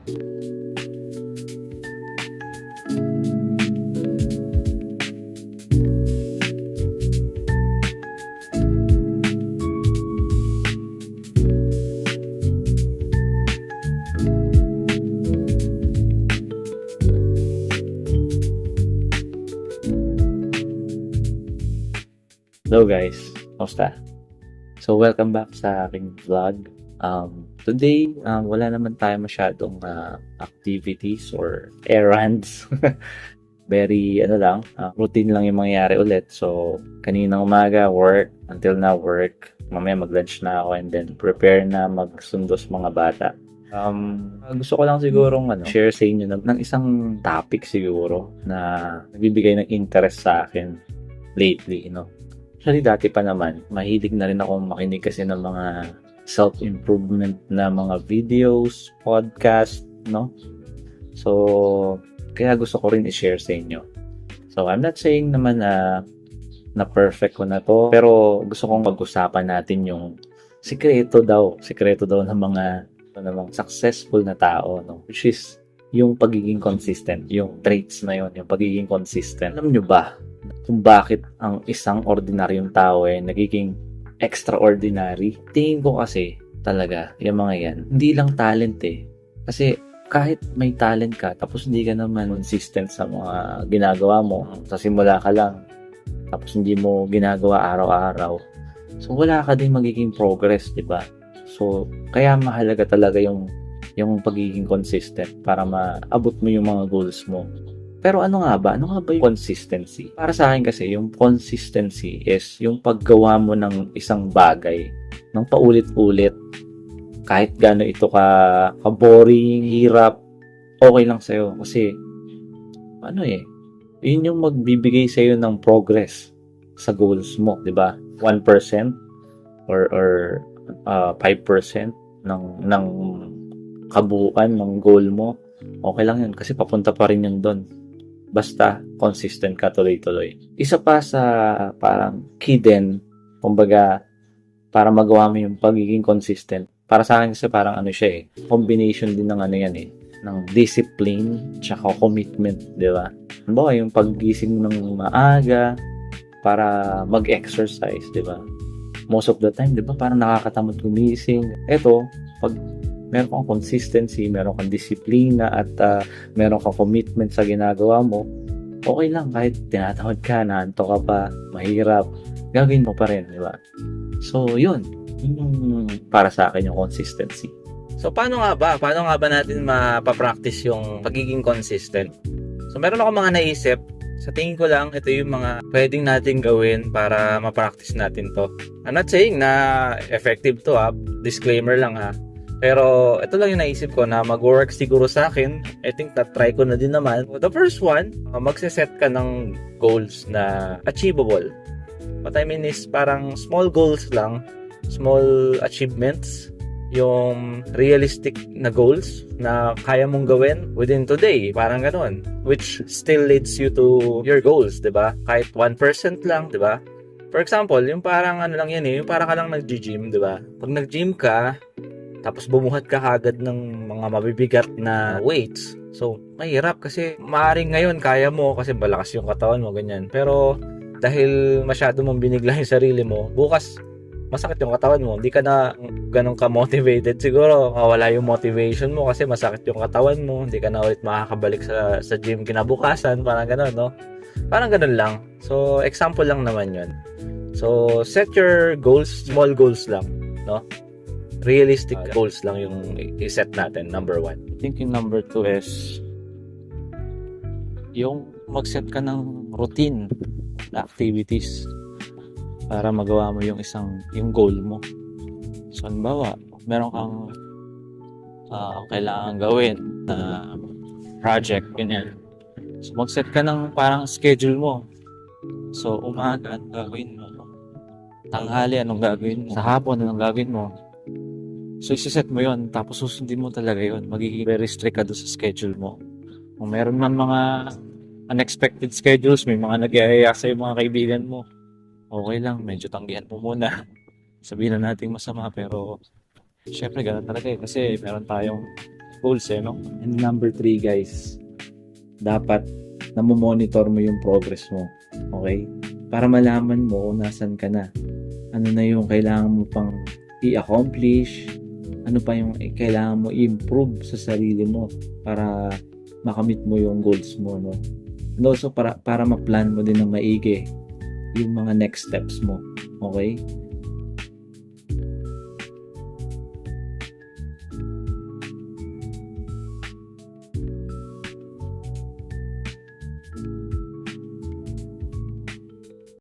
Hello guys, kamusta? So welcome back sa aking vlog. Today, wala naman tayo masyadong activities or errands. Very routine lang yung mangyayari ulit. So kaninang umaga work, until now work. Mamaya mag-lunch na ako and then prepare na magsundo sa mga bata. Gusto ko lang sigurong share sa inyo ng isang topic siguro na nagbibigay ng interest sa akin lately, Actually, dati pa naman, mahilig na rin akong makinig kasi ng mga self-improvement na mga videos, podcast, So, kaya gusto ko rin i-share sa inyo. So, I'm not saying naman na perfect ko na to, pero gusto kong pag-usapan natin yung sikreto daw ng mga successful na tao, Which is yung pagiging consistent, yung traits na yun, yung pagiging consistent. Alam nyo ba kung bakit ang isang ordinaryong tao nagiging extraordinary? Tingin ko kasi talaga, yung mga yan, hindi lang talent Kasi kahit may talent ka, tapos hindi ka naman consistent sa mga ginagawa mo, sa simula ka lang, tapos hindi mo ginagawa araw-araw, so wala ka din magiging progress, di ba? So, kaya mahalaga talaga yung pagiging consistent para maabot mo yung mga goals mo. Pero ano nga ba yung consistency? Para sa akin kasi, yung consistency is yung paggawa mo ng isang bagay ng paulit-ulit. Kahit gaano ito ka-boring, hirap, okay lang sa'yo. Kasi, yun yung magbibigay sa'yo ng progress sa goals mo, di ba? 1% or 5% ng kabuuan ng goal mo, okay lang yun kasi papunta pa rin yun doon. Basta consistent ka tuloy-tuloy. Isa pa sa parang key din, kumbaga, para magawa mo yung pagiging consistent. Para sa akin kasi parang combination din ng ng discipline tsaka commitment, di ba? Halimbawa, yung paggising ng maaga para mag-exercise, di ba? Most of the time, di ba, parang nakakatamad gumising. Eto, pag meron kang consistency, meron kang disiplina at meron kang commitment sa ginagawa mo, okay lang kahit tinatamad ka, naantok ka pa, mahirap, gagawin mo pa rin, di ba? So, yun yung para sa akin yung consistency. So, paano nga ba natin mapapractice yung pagiging consistent? So, meron ako mga naisip. Sa tingin ko lang, ito yung mga pwedeng natin gawin para ma-practice natin to. I'm not saying na effective to, disclaimer lang Pero ito lang yung naisip ko na mag-work siguro sa akin. I think na-try ko na din naman. The first one, magse-set ka ng goals na achievable. What I mean is parang small goals lang, small achievements, yung realistic na goals na kaya mong gawin within today, parang ganun, which still leads you to your goals, diba? Kahit 1% lang, diba? For example, yung parang lang yan yung parang ka lang nag-gym, diba? Pag nag-gym ka, tapos bumuhat ka agad ng mga mabibigat na weights, so mahirap kasi maaaring ngayon kaya mo kasi malakas yung katawan mo, ganyan. Pero dahil masyado mong binigla yung sarili mo, bukas masakit yung katawan mo, hindi ka na ganun ka-motivated. Siguro mawala yung motivation mo kasi masakit yung katawan mo, hindi ka na ulit makakabalik sa gym kinabukasan, parang ganun, Parang ganun lang. So, example lang naman yun. So, set your goals, small goals lang, Realistic goals lang yung i-set natin, number 1. I think yung number 2 is yung mag-set ka ng routine na activities para magawa mo yung goal mo. So, halimbawa, meron kang kailangan gawin na project, ganyan. So, mag-set ka ng parang schedule mo. So, umaga, anong gagawin mo? Tanghali, anong gagawin mo? Sa hapon, anong gagawin mo? So, isa-set mo yon, tapos susundin mo talaga yon. Magiging very strict ka doon sa schedule mo. Kung meron man mga unexpected schedules, may mga nag-iaya sa mga kaibigan mo, okay lang, medyo tanggihan mo muna. Sabihin na natin masama, pero syempre ganun talaga kasi meron tayong goals eh, no? And number 3 guys, dapat namomonitor mo yung progress mo. Okay? Para malaman mo kung nasan ka na. Ano na yung kailangan mo pang i-accomplish, ano pa yung kailangan mo i-improve sa sarili mo para makamit mo yung goals mo, no? And also para ma-plan mo din ng maigi yung mga next steps mo. Okay?